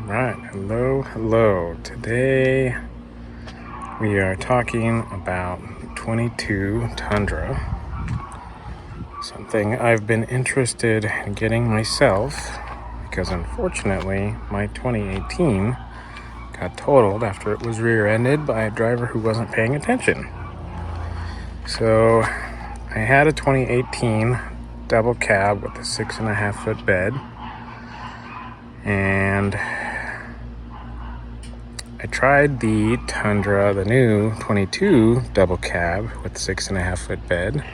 Right, hello. Today we are talking about 22 Tundra, something I've been interested in getting myself because unfortunately my 2018 got totaled after it was rear-ended by a driver who wasn't paying attention. So I had a 2018 double cab with a 6.5 foot bed, and I tried the Tundra, the new 22 double cab with 6.5 foot bed,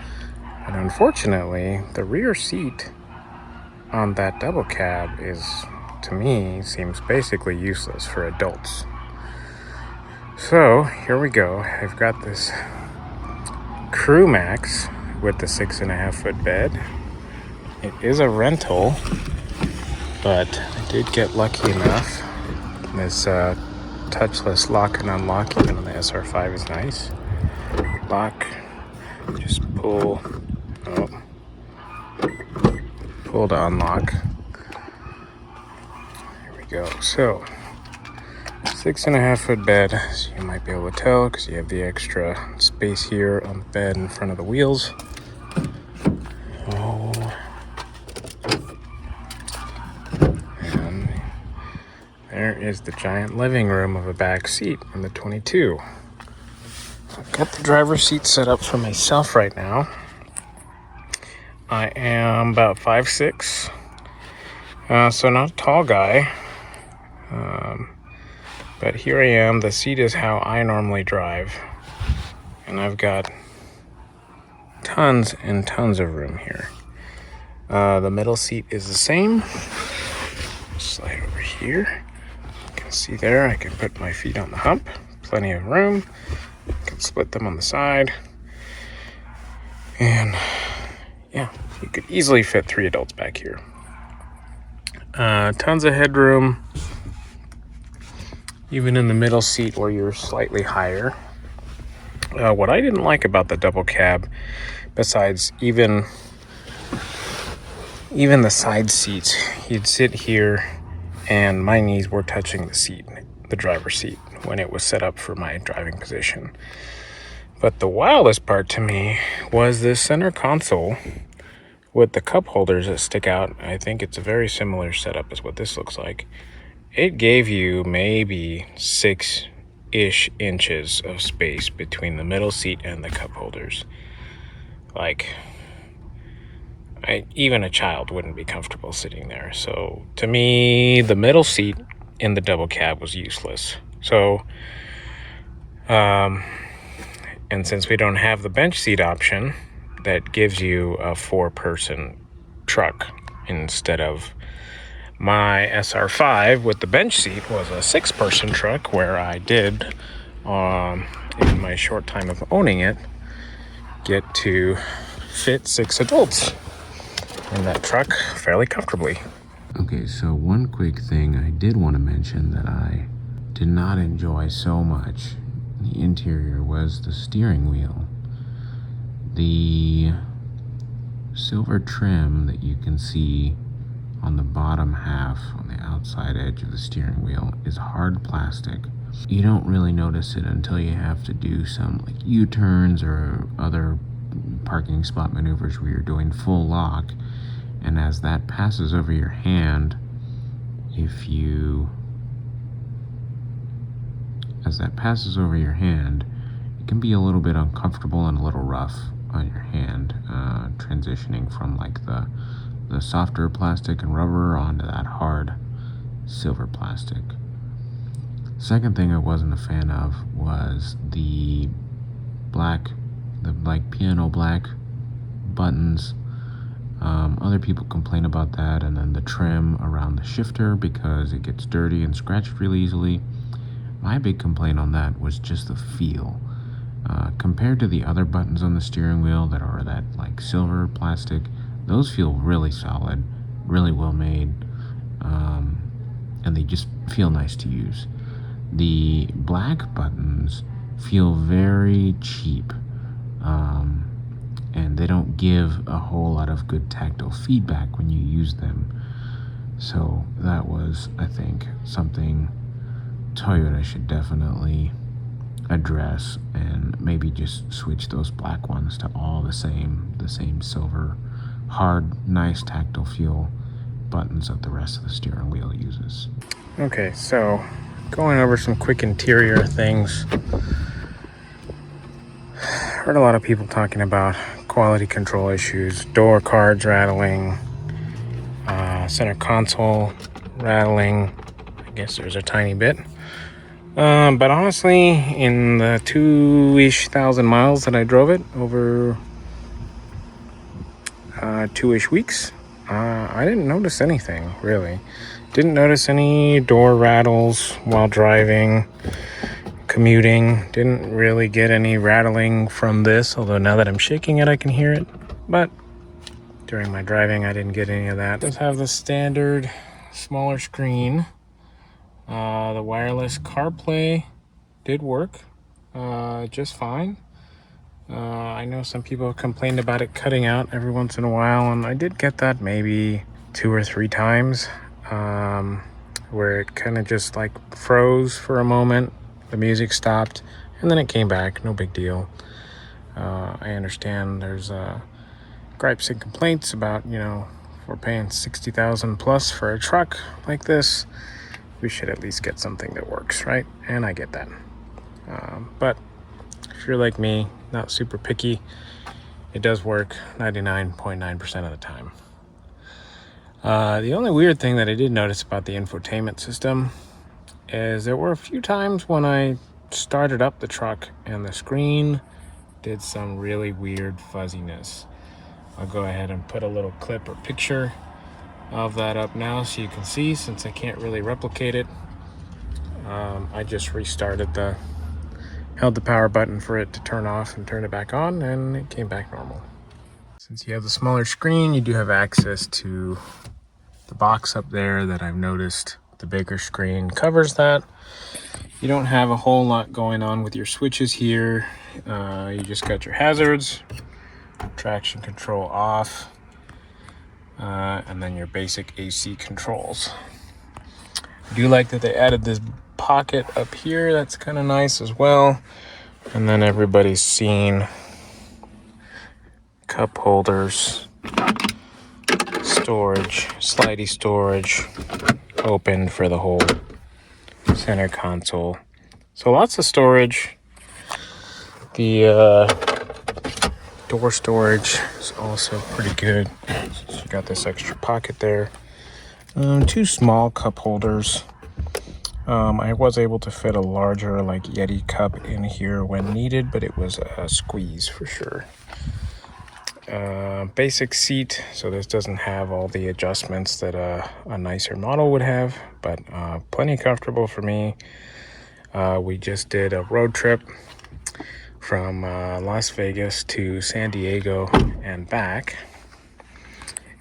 but unfortunately the rear seat on that double cab to me, seems basically useless for adults. So here we go. I've got this Crewmax with the 6.5 foot bed. It is a rental, but I did get lucky enough. This touchless lock and unlock, even on the SR5, is nice. Lock, just pull to unlock. Here we go. So 6.5 foot bed, as you might be able to tell because you have the extra space here on the bed in front of the wheels. And there is the giant living room of a back seat in the 22. I've got the driver's seat set up for myself right now. I am about 5'6", so not a tall guy. But here I am. The seat is how I normally drive, and I've got tons and tons of room here. The middle seat is the same. Slide over here. You can see there, I can put my feet on the hump. Plenty of room. I can split them on the side. And yeah, you could easily fit 3 adults back here. Tons of headroom, even in the middle seat where you're slightly higher. What I didn't like about the double cab, besides even the side seats, you'd sit here and my knees were touching the driver's seat, when it was set up for my driving position. But the wildest part to me was this center console with the cup holders that stick out. I think it's a very similar setup as what this looks like. It gave you maybe 6-ish inches of space between the middle seat and the cup holders. Even a child wouldn't be comfortable sitting there. So to me, the middle seat in the double cab was useless. So, and since we don't have the bench seat option, that gives you a 4-person truck instead of my SR5 with the bench seat was a 6-person truck, where I did, in my short time of owning it, get to fit 6 adults in that truck fairly comfortably. Okay, so one quick thing I did want to mention that I did not enjoy so much in the interior was the steering wheel. The silver trim that you can see on the bottom half, on the outside edge of the steering wheel, is hard plastic. You don't really notice it until you have to do some U-turns or other parking spot maneuvers where you're doing full lock, and as that passes over your hand, it can be a little bit uncomfortable and a little rough on your hand, transitioning from the softer plastic and rubber onto that hard silver plastic. Second thing I wasn't a fan of was the piano black buttons. Other people complain about that, and then the trim around the shifter because it gets dirty and scratched really easily. My big complaint on that was just the feel. Compared to the other buttons on the steering wheel that are that silver plastic, those feel really solid, really well made, and they just feel nice to use. The black buttons feel very cheap, and they don't give a whole lot of good tactile feedback when you use them. So that was, I think, something Toyota should definitely address, and maybe just switch those black ones to all the same silver, hard, nice tactile feel buttons that the rest of the steering wheel uses. Okay, so going over some quick interior things. Heard a lot of people talking about quality control issues, door cards rattling, center console rattling. I guess there's a tiny bit. But honestly, in the 2-ish thousand miles that I drove it over 2-ish weeks, I didn't notice anything, really. Didn't notice any door rattles while driving, commuting. Didn't really get any rattling from this, although now that I'm shaking it, I can hear it. But during my driving, I didn't get any of that. It does have the standard smaller screen. The wireless CarPlay did work just fine. I know some people have complained about it cutting out every once in a while, and I did get that maybe 2 or 3 times, where it kind of just like froze for a moment. The music stopped, and then it came back. No big deal. I understand there's gripes and complaints about, if we're paying $60,000 plus for a truck like this, we should at least get something that works, right? And I get that. But if you're like me, not super picky, it does work 99.9% of the time. The only weird thing that I did notice about the infotainment system is there were a few times when I started up the truck and the screen did some really weird fuzziness. I'll go ahead and put a little clip or picture of that up now so you can see, since I can't really replicate it. I just held the power button for it to turn off and turn it back on, and it came back normal. Since you have the smaller screen, you do have access to the box up there that I've noticed the bigger screen covers that. You don't have a whole lot going on with your switches here. You just got your hazards, traction control off, and then your basic AC controls. I do like that they added this pocket up here. That's kind of nice as well. And then everybody's seen cup holders, storage, slidey storage, open for the whole center console. So lots of storage. The door storage is also pretty good. So you got this extra pocket there. 2 small cup holders. I was able to fit a larger Yeti cup in here when needed, but it was a squeeze for sure. Basic seat, so this doesn't have all the adjustments that a nicer model would have, but plenty comfortable for me. We just did a road trip from Las Vegas to San Diego and back,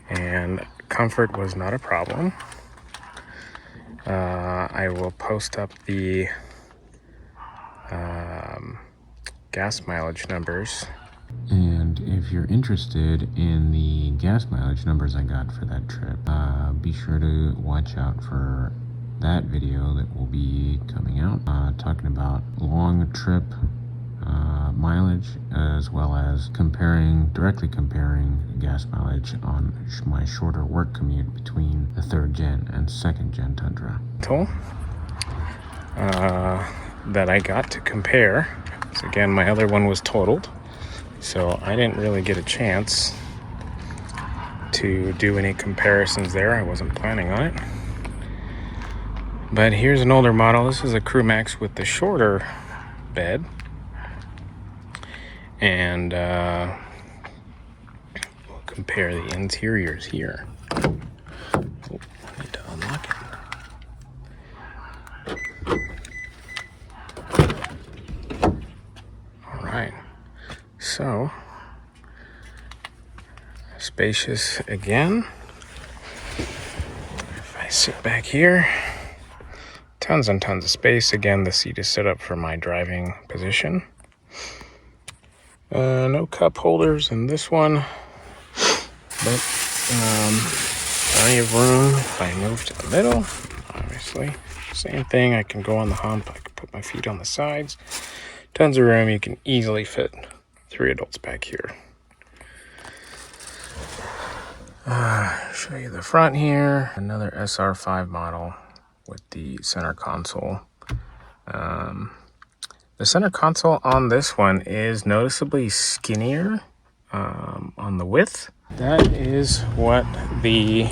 and comfort was not a problem. I will post up the gas mileage numbers. And if you're interested in the gas mileage numbers I got for that trip, be sure to watch out for that video that will be coming out, talking about long trip mileage, as well as directly comparing gas mileage on my shorter work commute between the 3rd gen and 2nd gen Tundra. That I got to compare. So again, my other one was totaled, so I didn't really get a chance to do any comparisons there. I wasn't planning on it. But here's an older model. This is a Crewmax with the shorter bed. And we'll compare the interiors here. Oh, I need to unlock it. All right. So, spacious again. If I sit back here, tons and tons of space. Again, the seat is set up for my driving position. No cup holders in this one, but plenty of room if I move to the middle, obviously. Same thing, I can go on the hump, I can put my feet on the sides. Tons of room, you can easily fit 3 adults back here. Show you the front here. Another SR5 model with the center console. The center console on this one is noticeably skinnier on the width. That is what the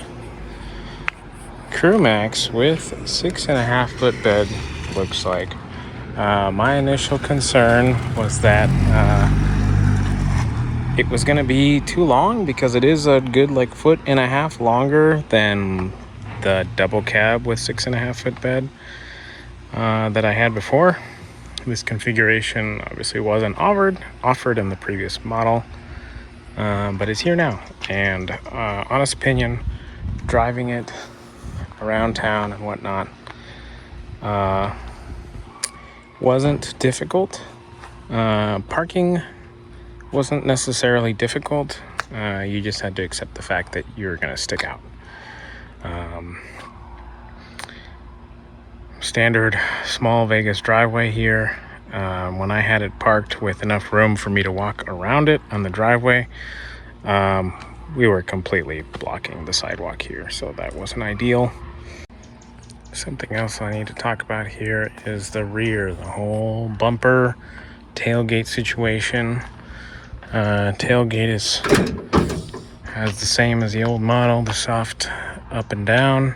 Crewmax with 6.5 foot bed looks like. My initial concern was that it was going to be too long because it is a good 1.5 foot longer than the double cab with 6.5 foot bed that I had before. This configuration obviously wasn't offered in the previous model, but it's here now. And honest opinion, driving it around town and whatnot wasn't difficult. Parking wasn't necessarily difficult. You just had to accept the fact that you're going to stick out. Standard small Vegas driveway here. When I had it parked with enough room for me to walk around it on the driveway, we were completely blocking the sidewalk here, so that wasn't ideal. Something else I need to talk about here is the rear, the whole bumper tailgate situation. Tailgate has the same as the old model, the soft up and down.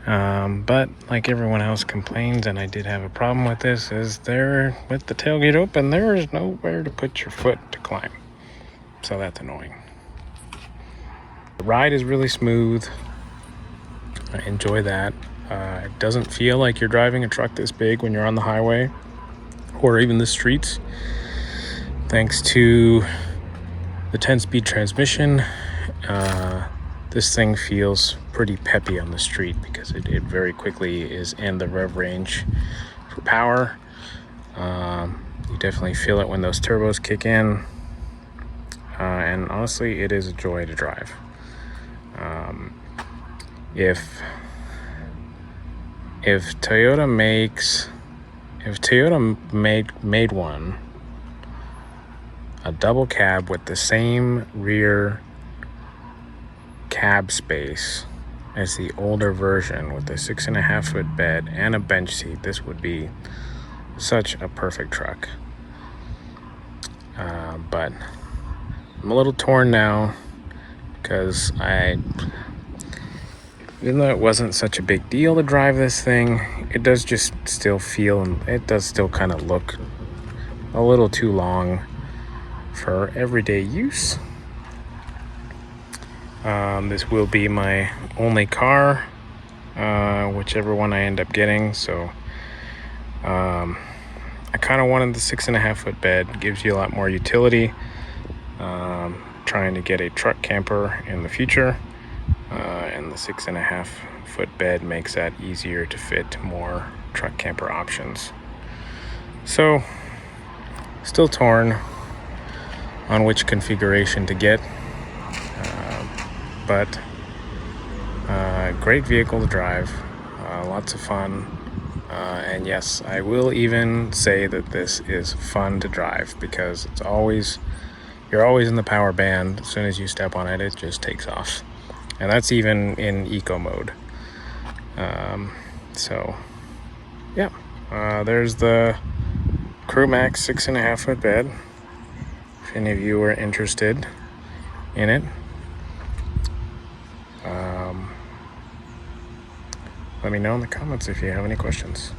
But like everyone else complains, and I did have a problem with this, is there, with the tailgate open, there is nowhere to put your foot to climb. So that's annoying. The ride is really smooth. I enjoy that. It doesn't feel like you're driving a truck this big when you're on the highway or even the streets. Thanks to the 10-speed transmission, this thing feels pretty peppy on the street because it very quickly is in the rev range for power. You definitely feel it when those turbos kick in. And honestly, it is a joy to drive. If Toyota made one, a double cab with the same rear cab space as the older version with the 6.5 foot bed and a bench seat, this would be such a perfect truck. But I'm a little torn now because even though it wasn't such a big deal to drive this thing, it does just still feel, and it does still kind of look a little too long for everyday use. This will be my only car, whichever one I end up getting. So I kind of wanted the 6.5 foot bed. Gives you a lot more utility. Trying to get a truck camper in the future, and the 6.5 foot bed makes that easier to fit more truck camper options. So still torn on which configuration to get, but great vehicle to drive, lots of fun, and yes, I will even say that this is fun to drive because you're always in the power band. As soon as you step on it, it just takes off, and that's even in eco mode. So yeah, there's the Crewmax 6.5 foot bed. If any of you are interested in it, let me know in the comments if you have any questions.